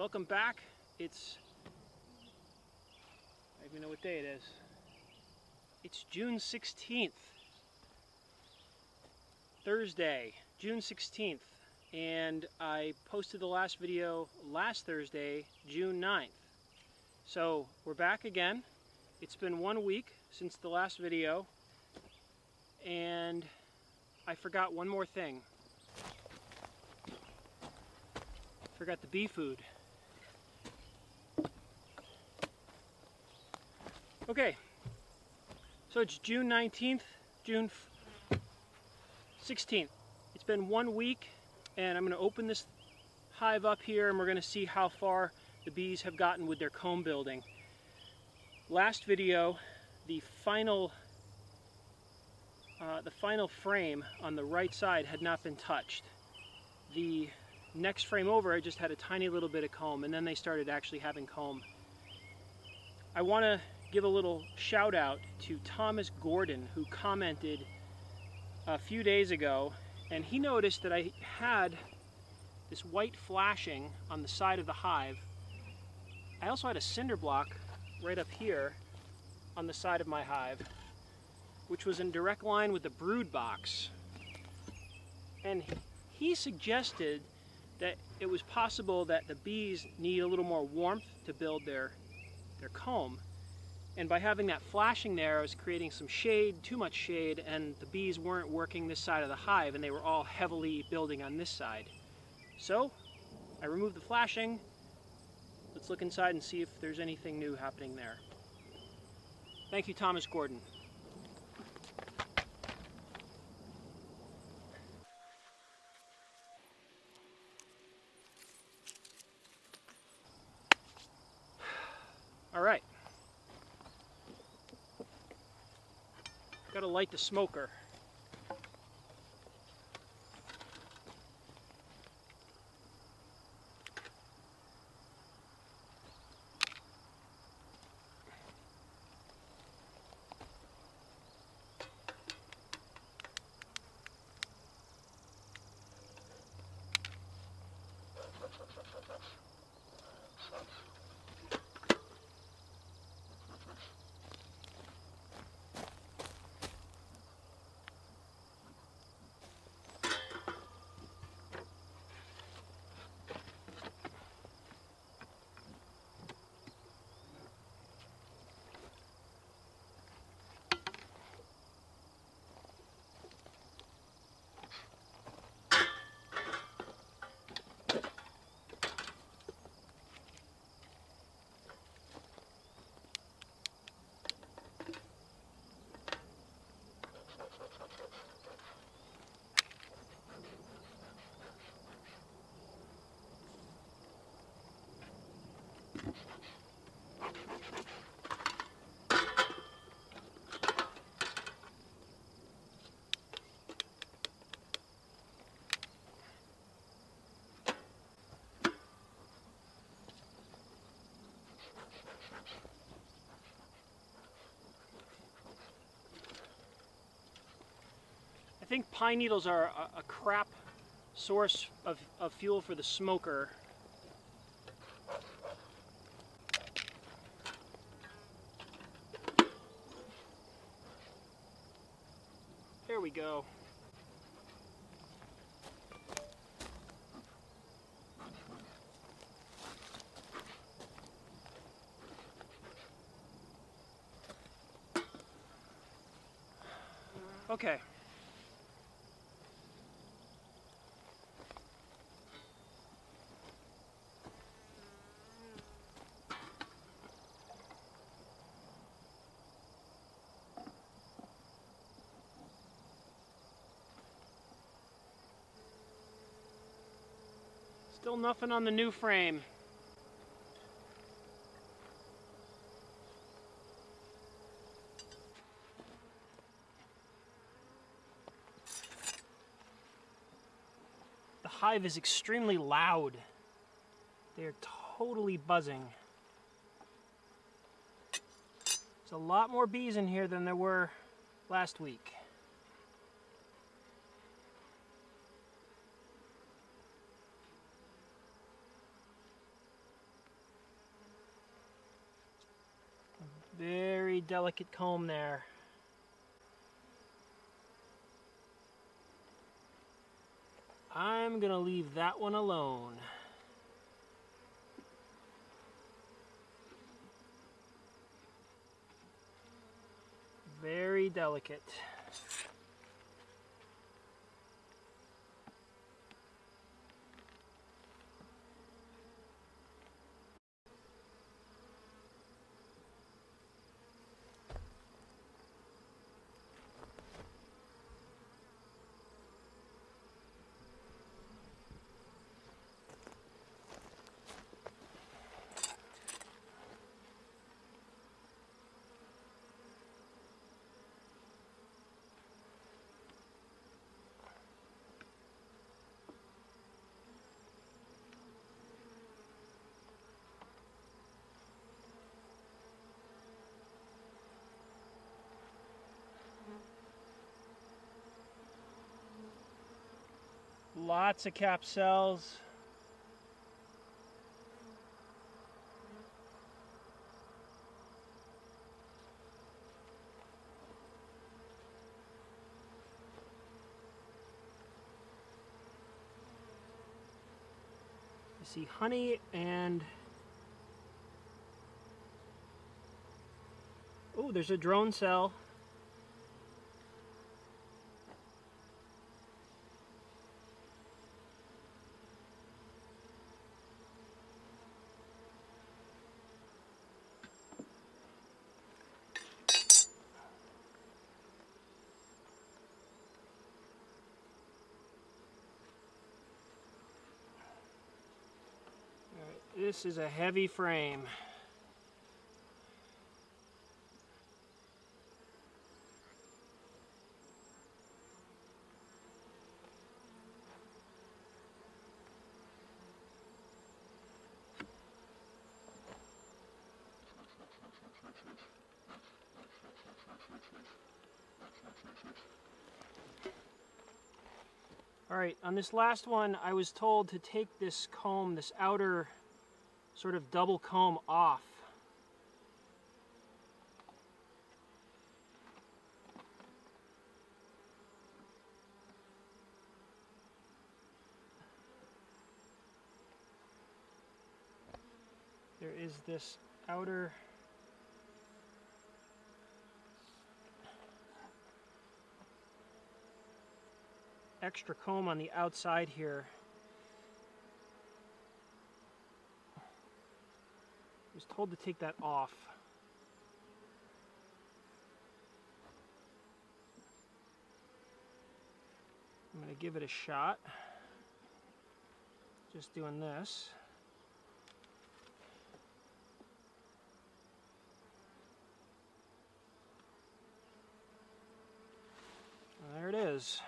Welcome back. I don't even know what day it is. It's June 16th. Thursday, June 16th. And I posted the last video last Thursday, June 9th. So we're back again. It's been 1 week since the last video. And I forgot one more thing. Forgot the bee food. Okay, so it's June 19th, June 16th. It's been 1 week, and I'm going to open this hive up here, and we're going to see how far the bees have gotten with their comb building. Last video, the final frame on the right side had not been touched. The next frame over, I just had a tiny little bit of comb, and then they started actually having comb. I want to give a little shout out to Thomas Gordon, who commented a few days ago, and he noticed that I had this white flashing on the side of the hive. I also had a cinder block right up here on the side of my hive, which was in direct line with the brood box. And he suggested that it was possible that the bees need a little more warmth to build their comb. And by having that flashing there, I was creating some shade, too much shade, and the bees weren't working this side of the hive, and they were all heavily building on this side. So, I removed the flashing. Let's look inside and see if there's anything new happening there. Thank you, Thomas Gordon. All right. Gotta light the smoker. I think pine needles are a crap source of fuel for the smoker. There we go. Okay. Still nothing on the new frame. The hive is extremely loud. They're totally buzzing. There's a lot more bees in here than there were last week. Very delicate comb there. I'm gonna leave that one alone. Very delicate. Lots of cap cells. I see honey and... oh, there's a drone cell. All right, this is a heavy frame. All right, on this last one, I was told to take this comb, this outer sort of double comb off. There is this outer extra comb on the outside here. I was told to take that off. I'm going to give it a shot. Just doing this. There it is.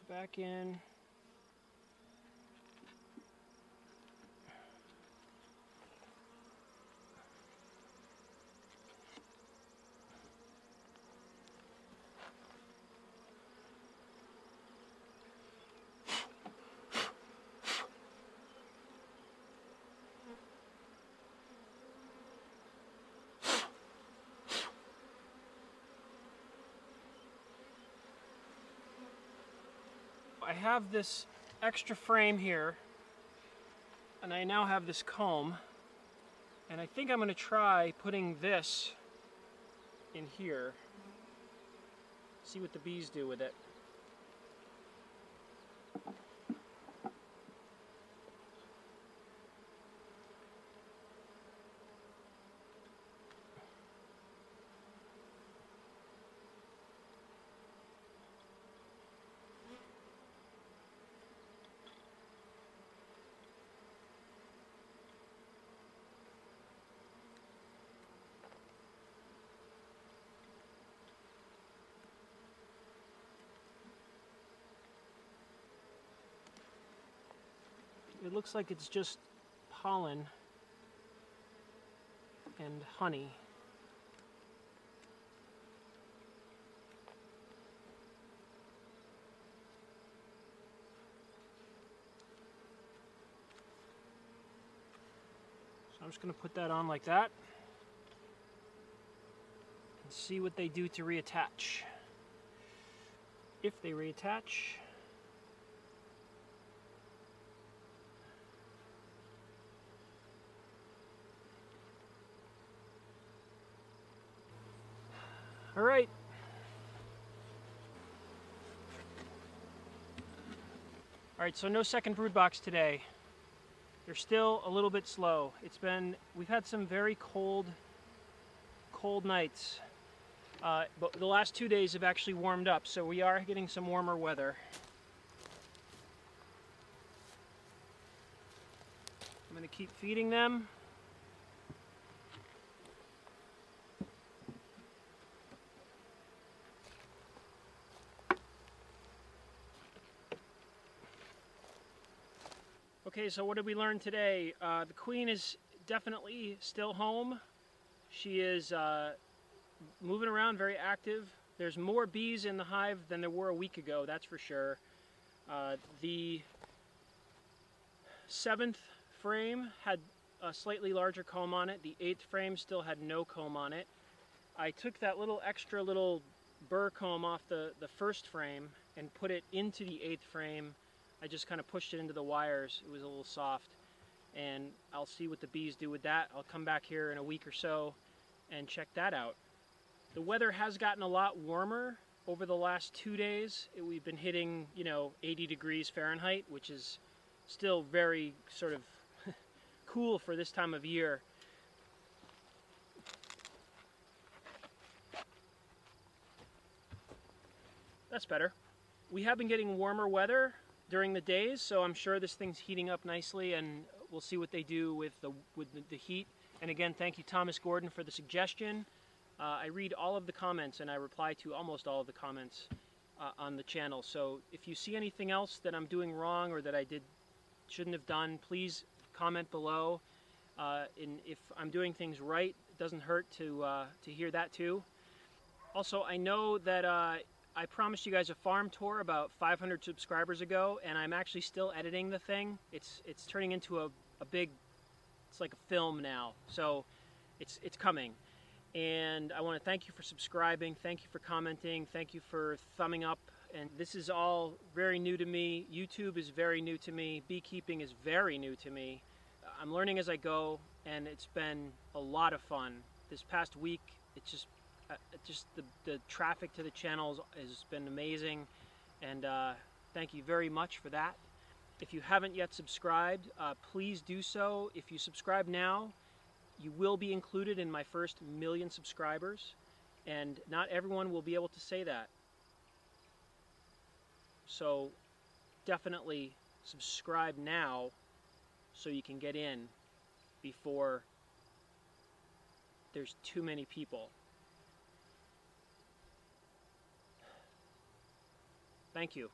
Back in. I have this extra frame here, and I now have this comb, and I think I'm going to try putting this in here, see what the bees do with it. it looks like it's just pollen and honey. So I'm just going to put that on like that and see what they do to reattach. If they reattach. All right. All right, so no second brood box today. They're still a little bit slow. We've had some very cold nights, but the last 2 days have actually warmed up, so we are getting some warmer weather. I'm going to keep feeding them. Okay, so what did we learn today? The queen is definitely still home. She is moving around, very active. There's more bees in the hive than there were a week ago, that's for sure. The 7th frame had a slightly larger comb on it. The 8th frame still had no comb on it. I took that extra little burr comb off the 1st frame and put it into the 8th frame. I just kind of pushed it into the wires. It was a little soft, and I'll see what the bees do with that. I'll come back here in a week or so and check that out. The weather has gotten a lot warmer over the last 2 days. We've been hitting, 80 degrees Fahrenheit, which is still very sort of cool for this time of year. That's better. We have been getting warmer weather during the days, so I'm sure this thing's heating up nicely, and we'll see what they do with the heat. And again, thank you, Thomas Gordon, for the suggestion. I read all of the comments, and I reply to almost all of the comments on the channel. So if you see anything else that I'm doing wrong or that I shouldn't have done, please comment below. And if I'm doing things right, it doesn't hurt to hear that too. Also, I know that I promised you guys a farm tour about 500 subscribers ago, and I'm actually still editing the thing. It's turning into a big, it's like a film now, so it's coming. And I want to thank you for subscribing, thank you for commenting, thank you for thumbing up. And this is all very new to me. YouTube is very new to me. Beekeeping is very new to me. I'm learning as I go, and it's been a lot of fun. This past week, it's just the traffic to the channels has been amazing, and thank you very much for that. If you haven't yet subscribed, please do so. If you subscribe now, you will be included in my first 1,000,000 subscribers, and not everyone will be able to say that. So definitely subscribe now so you can get in before there's too many people. Thank you.